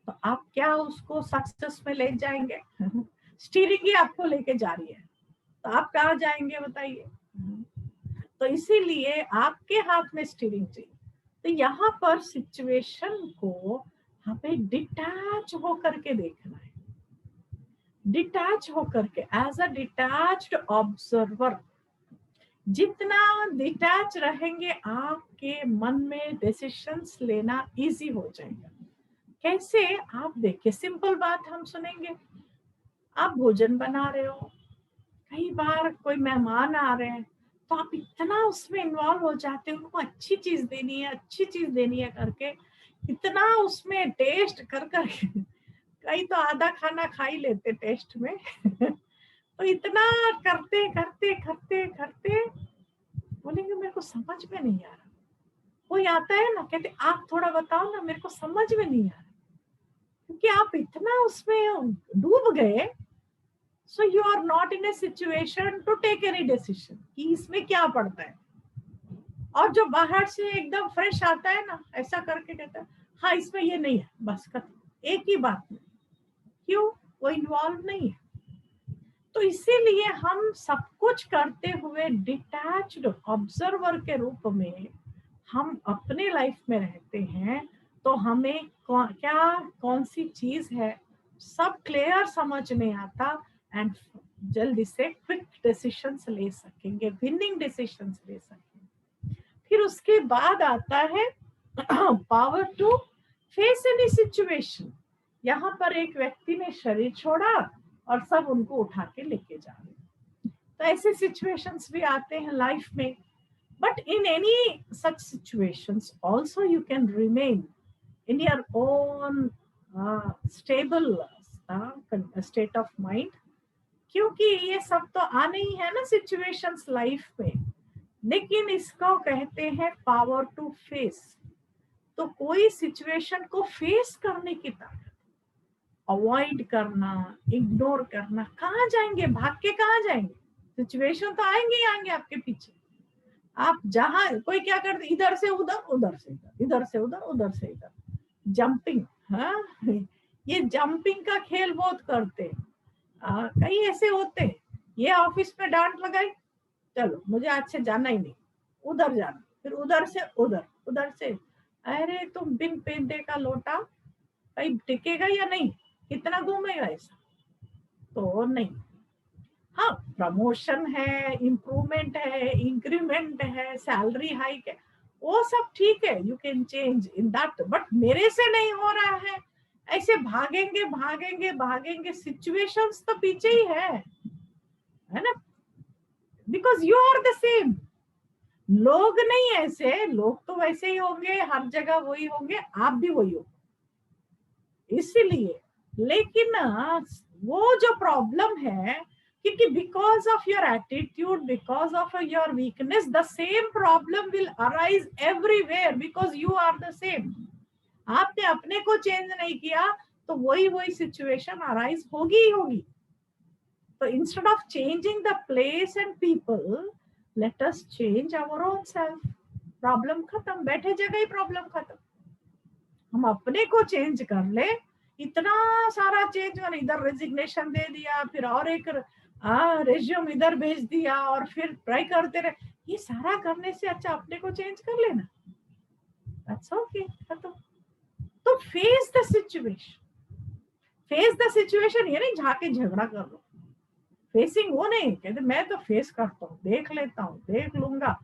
तो आप क्या उसको सक्सेस में ले जाएंगे? स्टीयरिंग ही आपको लेके जा रही है, तो आप कहाँ जाएंगे बताइए? तो इसीलिए आपके हाथ में स्टीयरिंग चाहिए। तो यहाँ पर सिचुएशन को हमें डिटैच होकर के देखना है, डिटैच होकर के एज अ डिटैच्ड ऑब्जर्वर। जितना डिटैच रहेंगे आपके मन में डिसीजंस लेना इजी हो जाएगा। कैसे? आप देखिए, सिंपल बात हम सुनेंगे। आप भोजन बना रहे हो, कई बार कोई मेहमान आ रहे हैं, तो आप इतना उसमें इन्वॉल्व हो जाते हो, उनको अच्छी चीज देनी है, अच्छी चीज देनी है करके, इतना उसमें टेस्ट कर कर कई तो आधा खाना खा ही लेते टेस्ट में। तो इतना करते करते करते करते बोलेंगे मेरे को समझ में नहीं आ रहा। कोई आता है ना, कहते आप थोड़ा बताओ ना, मेरे को समझ में नहीं आ रहा, क्योंकि आप इतना उसमें डूब गए। So you are not in a situation to take any decision कि इसमें क्या पड़ता है। और जो बाहर से एकदम फ्रेश आता है ना, ऐसा करके कहता है हाँ इसमें ये नहीं है, बस खत्म, एक ही बात में। क्यों? वो इन्वॉल्व नहीं है। तो इसीलिए हम सब कुछ करते हुए डिटैच्ड ऑब्जर्वर के रूप में हम अपने लाइफ में रहते हैं। तो हमें कौन सी चीज है सब क्लियर समझ में आता, एंड जल्दी से क्विक डिसीजंस ले सकेंगे, विनिंग डिसीजंस ले सकेंगे। फिर उसके बाद आता है power to face any situation. यहाँ पर एक व्यक्ति ने शरीर छोड़ा और सब उनको उठा के लेके जा रहे हैं। तो ऐसे सिचुएशंस भी आते हैं लाइफ में। But in any such situations also you can remain in your own stable state of mind, क्योंकि ये सब तो आने ही है ना सिचुएशंस लाइफ में। लेकिन इसको कहते हैं पावर टू फेस। तो कोई सिचुएशन को फेस करने की ताकत, अवॉइड करना, इग्नोर करना, कहाँ जाएंगे? भाग के कहाँ जाएंगे? सिचुएशन तो आएंगे ही आएंगे आपके पीछे। आप जहां कोई क्या करते, इधर से उधर, उधर से इधर, इधर से उधर, उधर से इधर, जंपिंग। हाँ, ये जंपिंग का खेल बहुत करते हैं। कई ऐसे होते हैं, ये ऑफिस में डांट लगाई, चलो मुझे आज से जाना ही नहीं, उधर जाना, फिर उधर से उधर, उधर से। अरे तुम बिन पेंदे का लोटा कहीं टिकेगा या नहीं? कितना घूमेगा ऐसा? तो नहीं। हाँ, प्रमोशन है, इम्प्रूवमेंट है, इंक्रीमेंट है, सैलरी हाइक है, वो सब ठीक है, you can change in that, but मेरे से नहीं हो रहा है। ऐसे भागेंगे भागेंगे भागेंगे, सिचुएशंस तो पीछे ही है ना, because you are the same. लोग नहीं ऐसे, लोग तो वैसे ही होंगे, हर जगह वही होंगे, आप भी वही हो। इसीलिए लेकिन वो जो प्रॉब्लम है, क्योंकि because of your attitude, because of your weakness, the same problem will arise everywhere, because you are the same. आपने अपने को चेंज नहीं किया तो वही वही सिचुएशन अराइज होगी ही होगी। तो instead of changing the place and people, let us change our own self. Problem खत्म, बैठे जगह ही प्रॉब्लम खत्म। हम अपने को चेंज कर ले, इतना सारा चेंज, और इधर रेजिग्नेशन दे दिया, फिर और एक रेज्यूम इधर भेज दिया, और फिर ट्राई करते रहे, ये सारा करने से अच्छा अपने को चेंज कर लेना। दैट्स ओके, खत्म। तो face the situation, face the situation ये नहीं जाके झगड़ा कर लो, फेसिंग वो नहीं कहते मैं तो फेस करता हूँ, देख लेता हूँ, देख लूंगा,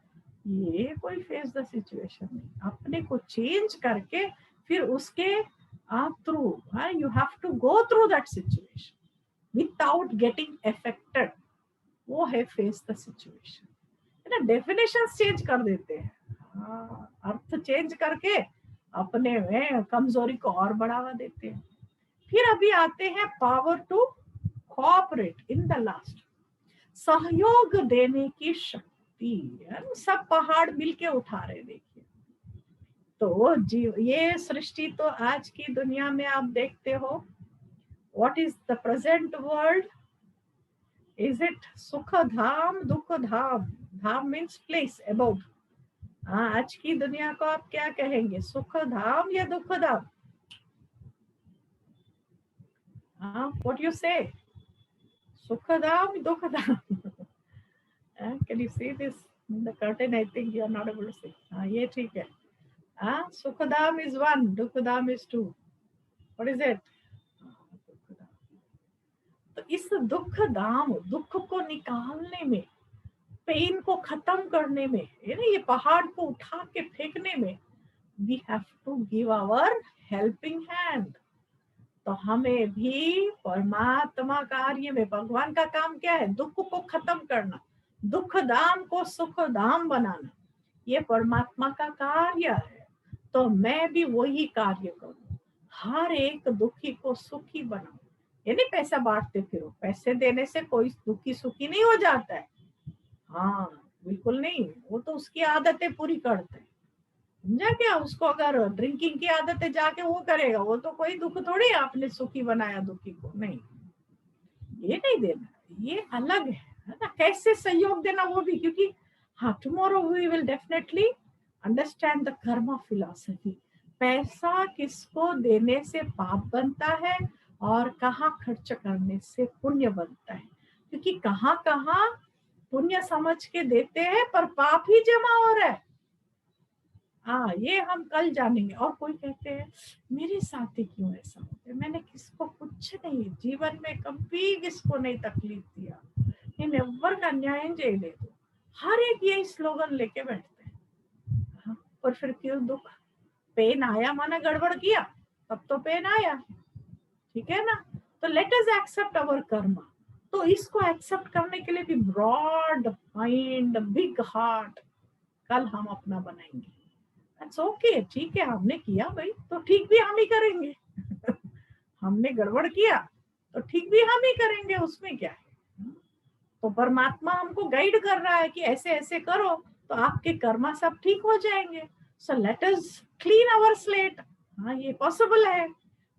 ये कोई फेस द सिचुएशन नहीं। अपने को चेंज करके फिर उसके आप through, you have to go through that situation without getting affected, वो है फेस द सिचुएशन। है ना, डेफिनेशन चेंज कर देते हैं, अर्थ चेंज करके अपने में कमजोरी को और बढ़ावा देते हैं। फिर अभी आते हैं power to cooperate in the last, सहयोग देने की शक्ति। सब पहाड़ मिलके उठा रहे, देखिए। तो जीव, ये सृष्टि तो आज की दुनिया में आप देखते हो, what is the present world, is it सुख धाम दुख धाम, धाम मीन्स प्लेस अबाउट, आज की दुनिया को आप क्या कहेंगे, सुख धाम या दुख धाम? व्हाट यू से, सुख धाम दुख धाम? Can you see this in the curtain? I think you are not able to see. ये ठीक है। Sukhdham is 1, दुखधाम is 2. What is it? तो इस दुख धाम, दुख को निकालने में, पेन को खत्म करने में, ये पहाड़ को उठा के फेंकने में, we have to give our helping hand. तो हमें भी परमात्मा कार्य में, भगवान का काम क्या है, दुख को खत्म करना, दुख धाम को सुख धाम बनाना, ये परमात्मा का कार्य है। तो मैं भी वही कार्य करूं, हर एक दुखी को सुखी बनाऊं। ये नहीं पैसा बांटते फिरो, पैसे देने से कोई दुखी सुखी नहीं हो जाता है, बिल्कुल नहीं, वो तो उसकी आदतें पूरी करते हैं, समझा क्या? उसको अगर ड्रिंकिंग की आदत है, जाके वो करेगा, वो तो कोई दुख थोड़ी आपने सुखी बनाया दुखी को, नहीं, ये नहीं देना, ये अलग है ना। कैसे सहयोग देना वो भी, क्योंकि tomorrow we will definitely understand the karma philosophy, पैसा किसको देने से पाप बनता है और कहाँ खर्च करने से पुण्य बनता है, क्योंकि कहाँ कहाँ पुण्य समझ के देते हैं पर पाप ही जमा हो रहा है। ये हम कल जानेंगे। और कोई कहते हैं मेरे साथ ही क्यों ऐसा होता है, मैंने किसको कुछ नहीं, जीवन में कभी किसको नहीं तकलीफ दिया, ये नेवर का न्याय दे दो, हर एक यही स्लोगन लेके बैठते हैं। पर फिर क्यों दुख, पेन आया माना गड़बड़ किया, तब तो पेन आया, ठीक है ना। तो लेट अस एक्सेप्ट अवर कर्मा। तो इसको एक्सेप्ट करने के लिए भी ब्रॉड माइंड, बिग हार्ट, कल हम अपना बनाएंगे। That's okay, ठीक है, हमने किया भाई तो ठीक भी हम ही करेंगे हमने गड़बड़ किया तो ठीक भी हम ही करेंगे, उसमें क्या है। तो परमात्मा हमको गाइड कर रहा है कि ऐसे ऐसे करो तो आपके कर्मा सब ठीक हो जाएंगे। So let us clean our slate. ये पॉसिबल है।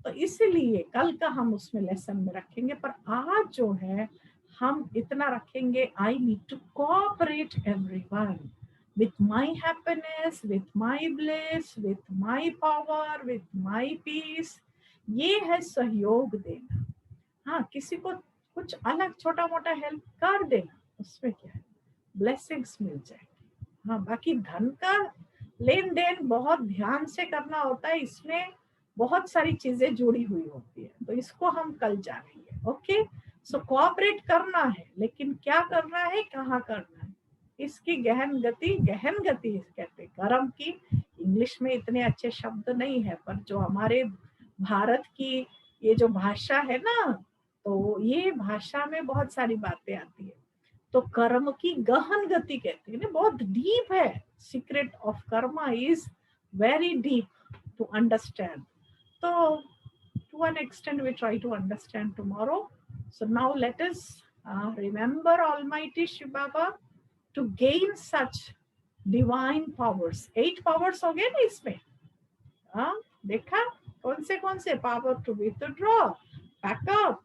तो इसलिए कल का हम उसमें लेसन में रखेंगे, पर आज जो है हम इतना रखेंगे, I need to cooperate everyone with my happiness, with my bliss, with my power, with my peace। ये है सहयोग देना। किसी को कुछ अलग छोटा मोटा हेल्प कर देना, उसमें क्या है, ब्लेसिंग्स मिल जाएगी। बाकी धन का लेन देन बहुत ध्यान से करना होता है, इसमें बहुत सारी चीजें जुड़ी हुई होती है, तो इसको हम कल जानेंगे। ओके, सो कोऑपरेट करना है, लेकिन क्या करना है, कहाँ करना है, इसकी गहन गति कहते हैं कर्म की। इंग्लिश में इतने अच्छे शब्द नहीं है, पर जो हमारे भारत की ये जो भाषा है ना, तो ये भाषा में बहुत सारी बातें आती है। तो कर्म की गहन गति कहते हैं ना, बहुत डीप है। Secret of karma is very deep to understand. तो to an extent we try to understand tomorrow. So now let us remember Almighty Shiv Baba to gain such divine powers। 8 powers हो गए ना इसमें। देखा कौन से power, to withdraw, backup,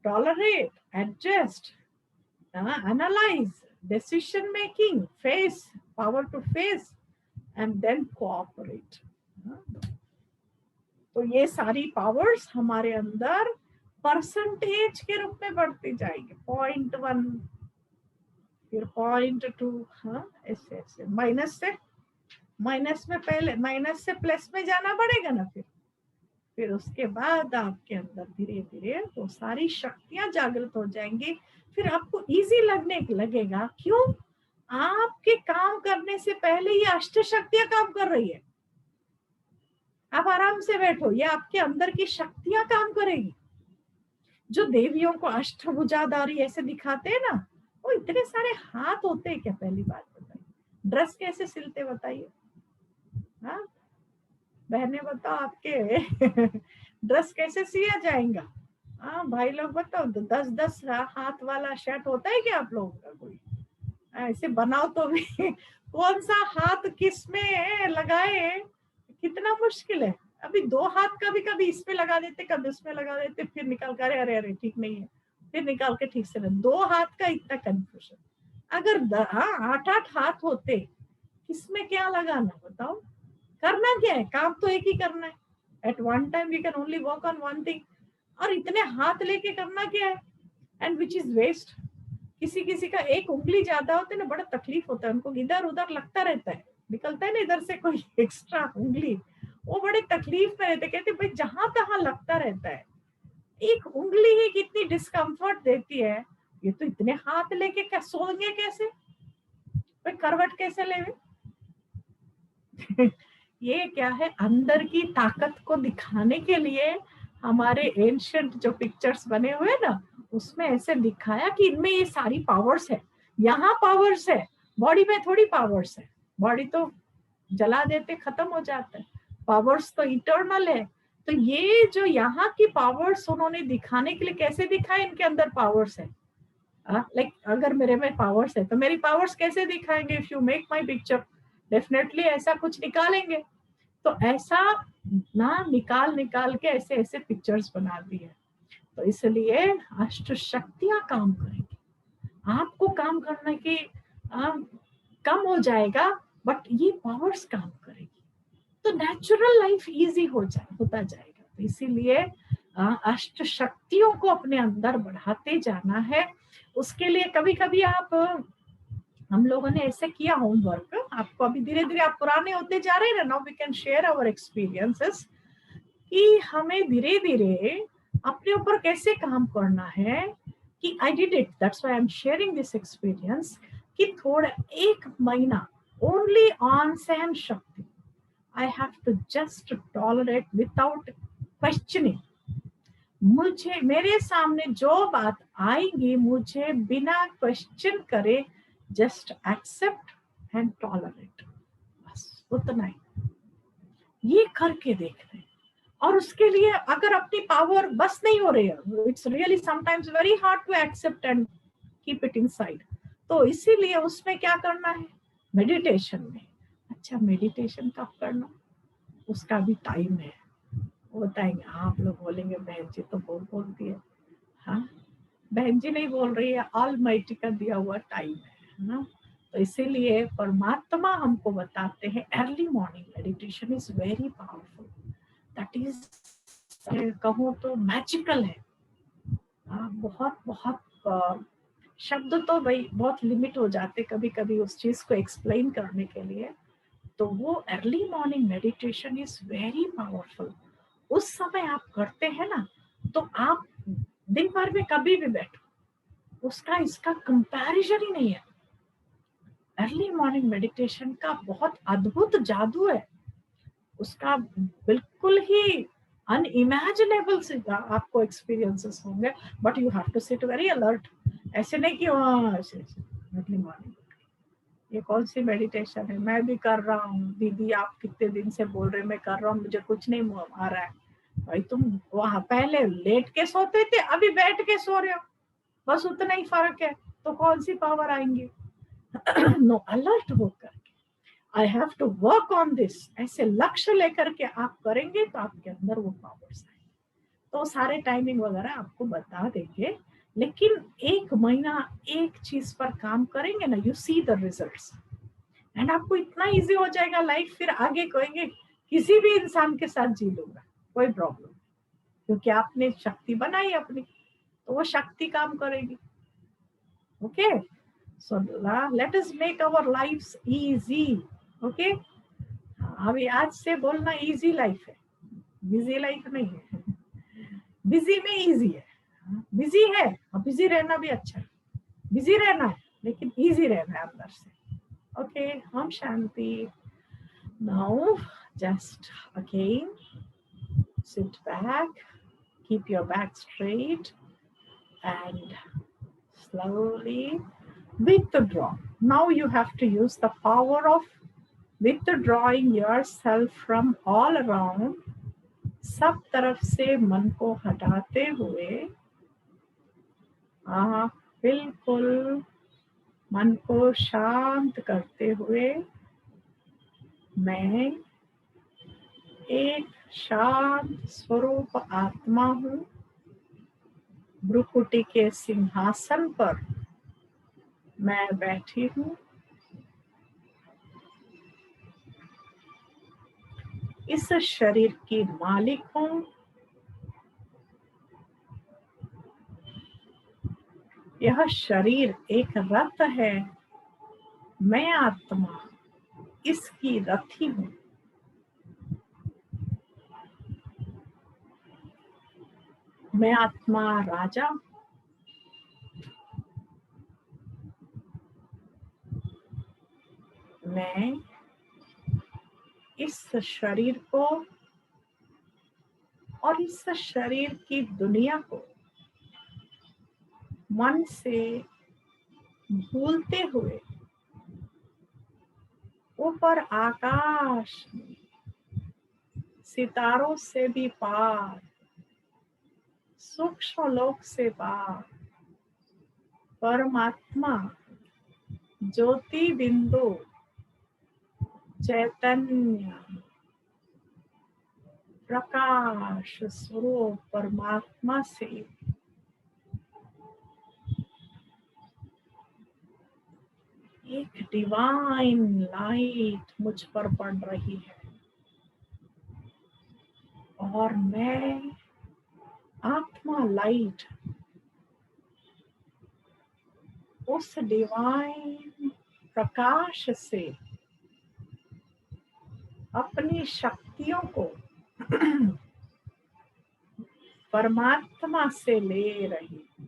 tolerate, adjust, analyse, decision making, face, power to face and then cooperate. तो ये सारी पावर्स हमारे अंदर परसेंटेज के रूप में बढ़ती जाएगी। 0.1, फिर 0.2, ऐसे ऐसे, माइनस में पहले माइनस से प्लस में जाना पड़ेगा ना, फिर फिर उसके बाद आपके अंदर धीरे धीरे वो सारी शक्तियां जागृत हो जाएंगी। फिर आपको इजी लगने लगेगा। क्यों? आपके काम करने से पहले ये अष्ट शक्तियां काम कर रही है। आप आराम से बैठो, ये आपके अंदर की शक्तियां काम करेगी। जो देवियों को अष्टभुजाधारी ऐसे दिखाते हैं ना, वो इतने सारे हाथ होते हैं क्या? पहली बात बताइए, ड्रेस कैसे सिलते बताइए? हाँ बहने बताओ, आपके ड्रेस कैसे सिया जाएगा? हाँ भाई लोग बताओ, 10-10 हाथ वाला शर्ट होता है क्या आप लोगों का? कोई ऐसे बनाओ तो भी कौन सा हाथ किस में लगाए, कितना मुश्किल है। अभी 2 हाथ कभी कभी इसमें लगा देते, कभी उसमें लगा देते, फिर निकाल कर अरे अरे ठीक नहीं है, फिर निकाल के ठीक से 2 हाथ का इतना कंफ्यूजन। अगर 8-8 हाथ होते, किसमें क्या लगाना बताओ? करना क्या है? काम तो एक ही करना है। At one time we can only work on one thing. और इतने हाथ लेके करना क्या है? And which is waste. किसी किसी का एक उंगली ज्यादा होता है ना, बड़ा तकलीफ होता है उनको, इधर उधर लगता रहता है, निकलता है ना इधर से कोई एक्स्ट्रा उंगली, वो बड़े तकलीफ में रहते। कहते भाई जहां तहां लगता रहता है, एक उंगली ही कितनी डिस्कम्फर्ट देती है। ये तो इतने हाथ लेके सोएंगे कैसे? भाई करवट कैसे लेवे? ये क्या है? अंदर की ताकत को दिखाने के लिए हमारे एंशिएंट जो पिक्चर्स बने हुए ना, उसमें ऐसे दिखाया कि इनमें ये सारी पावर्स है। यहाँ पावर्स है, बॉडी में थोड़ी पावर्स है। बॉडी तो जला देते खत्म हो जाता है, पावर्स तो इटर्नल है। तो ये जो यहाँ की पावर्स उन्होंने दिखाने के लिए कैसे दिखाए, इनके अंदर पावर्स है। लाइक अगर मेरे में पावर्स है तो मेरी पावर्स कैसे दिखाएंगे? If you make my picture, definitely ऐसा कुछ निकालेंगे। तो ऐसा ना निकाल निकाल के ऐसे ऐसे पिक्चर्स बना दी है। तो इसलिए अष्ट शक्तियां काम करेंगी, आपको काम करने की कम हो जाएगा, बट ये पावर्स काम करेगी, तो नेचुरल लाइफ इजी होता जाएगा। तो इसीलिए अष्ट शक्तियों को अपने अंदर बढ़ाते जाना है। उसके लिए कभी कभी आप हम लोगों ने ऐसे किया होमवर्क, आपको अभी धीरे धीरे आप पुराने होते जा रहे हैं ना, now we can share our experiences, कि हमें धीरे धीरे अपने ऊपर कैसे काम करना है। कि I did it, that's why I am sharing this experience, कि थोड़ा 1 महीना ओनली ऑन सहन शक्ति, I have to just tolerate without questioning. मुझे मेरे सामने जो बात आएगी, मुझे बिना क्वेश्चन करे जस्ट एक्सेप्ट एंड टॉलरेट, बस उतना ही। ये करके देख रहे हैं। और उसके लिए अगर अपनी पावर बस नहीं हो रही है, it's really sometimes very hard to accept and keep it inside. तो इसीलिए उसमें क्या करना है? मेडिटेशन में। अच्छा मेडिटेशन कब करना, उसका भी टाइम है, वो बताएंगे। आप लोग बोलेंगे बहन जी तो बोलती है। हाँ बहन जी नहीं बोल रही है, ऑलमाइटी का दिया हुआ टाइम है ना। तो इसीलिए परमात्मा हमको बताते हैं early morning meditation is very powerful, that is कहूँ तो मैजिकल है। बहुत बहुत शब्द तो भाई बहुत लिमिट हो जाते कभी कभी उस चीज को एक्सप्लेन करने के लिए। तो वो early morning meditation is very powerful. उस समय आप करते हैं ना, तो आप दिन भर में कभी भी बैठो, उसका इसका कंपैरिजन ही नहीं है। अर्ली मॉर्निंग मेडिटेशन का बहुत अद्भुत जादू है, उसका बिल्कुल ही अनइमेजिनेबल से आपको एक्सपीरियंसेस होंगे। But you have to sit very alert. ऐसे नहीं कि अर्ली मॉर्निंग ये कौन सी मेडिटेशन है, मैं भी कर रहा हूँ दीदी, आप कितने दिन से बोल रहे मैं कर रहा हूँ, मुझे कुछ नहीं आ रहा है। भाई तुम वहां पहले लेट के सोते थे, अभी बैठ के सो रहे हो, बस उतना ही फर्क है। तो कौन सी पावर आएंगी? नो, अलर्ट होकर I have to work on this, ऐसे लक्ष्य लेकर के आप करेंगे तो आपके अंदर वो पावर्स आएंगे। तो सारे टाइमिंग वगैरह आपको बता देंगे। लेकिन 1 महीना एक चीज पर काम करेंगे ना, you see the results, and आपको इतना इजी हो जाएगा लाइफ। फिर आगे कहेंगे किसी भी इंसान के साथ जी लूंगा, कोई प्रॉब्लम, क्योंकि आपने शक्ति बनाई अपनी, तो वो शक्ति काम करेगी। Okay, so let us make our lifes easy. Okay, अभी आज से बोलना इजी लाइफ है, बिजी लाइफ नहीं है, बिजी में इजी है, बिजी है और बिजी रहना भी अच्छा है, बिजी रहना है लेकिन इजी रहना है अंदर से। ओके, हम शांति। Now just again sit back, keep your back straight, and slowly withdraw. Now you have to use the power of withdrawing yourself from all around. सब तरफ से मन को हटाते हुए आप बिल्कुल मन को शांत करते हुए मैं एक शांत स्वरूप आत्मा हूँ, भ्रुकुटी के सिंहासन पर मैं बैठी हूँ। इस शरीर की मालिक हूँ। यह शरीर एक रथ है, मैं आत्मा इसकी रथी हूँ। मैं आत्मा राजा, मैं इस शरीर को और इस शरीर की दुनिया को मन से भूलते हुए ऊपर आकाश में सितारों से भी पार, सूक्ष्म लोक से पार परमात्मा ज्योति बिंदु चैतन्य प्रकाश स्वरूप परमात्मा से एक डिवाइन लाइट मुझ पर पड़ रही है और मैं आत्मा लाइट उस डिवाइन प्रकाश से अपनी शक्तियों को परमात्मा से ले रही हूँ।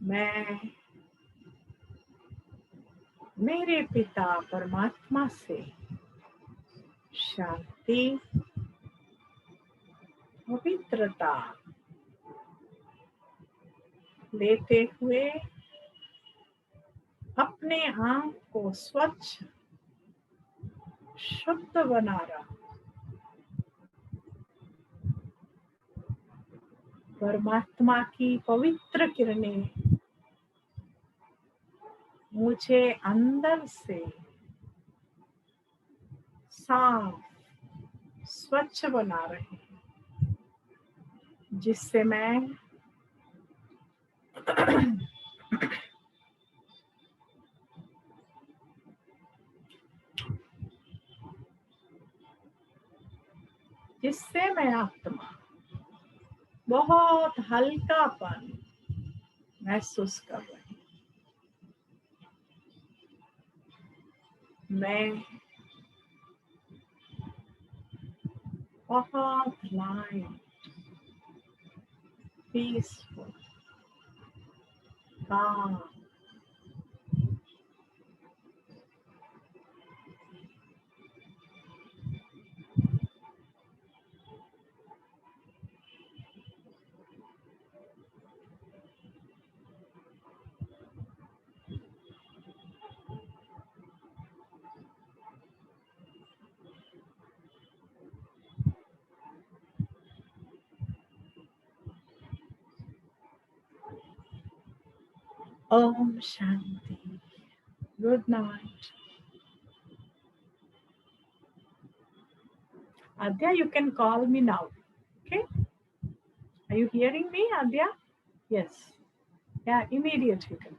मैं मेरे पिता परमात्मा से शांति, पवित्रता लेते हुए अपने आप को स्वच्छ शुद्ध बना रहा। परमात्मा की पवित्र किरणें मुझे अंदर से साफ स्वच्छ बना रहे हैं, जिससे मैं आत्मा बहुत हल्कापन महसूस कर रही हूँ। मैं बहुत लाइट, पीसफुल, काम, Om Shanti. Good night. Adya, you can call me now. Okay? Are you hearing me, Adya? Yes. Yeah, immediately you can.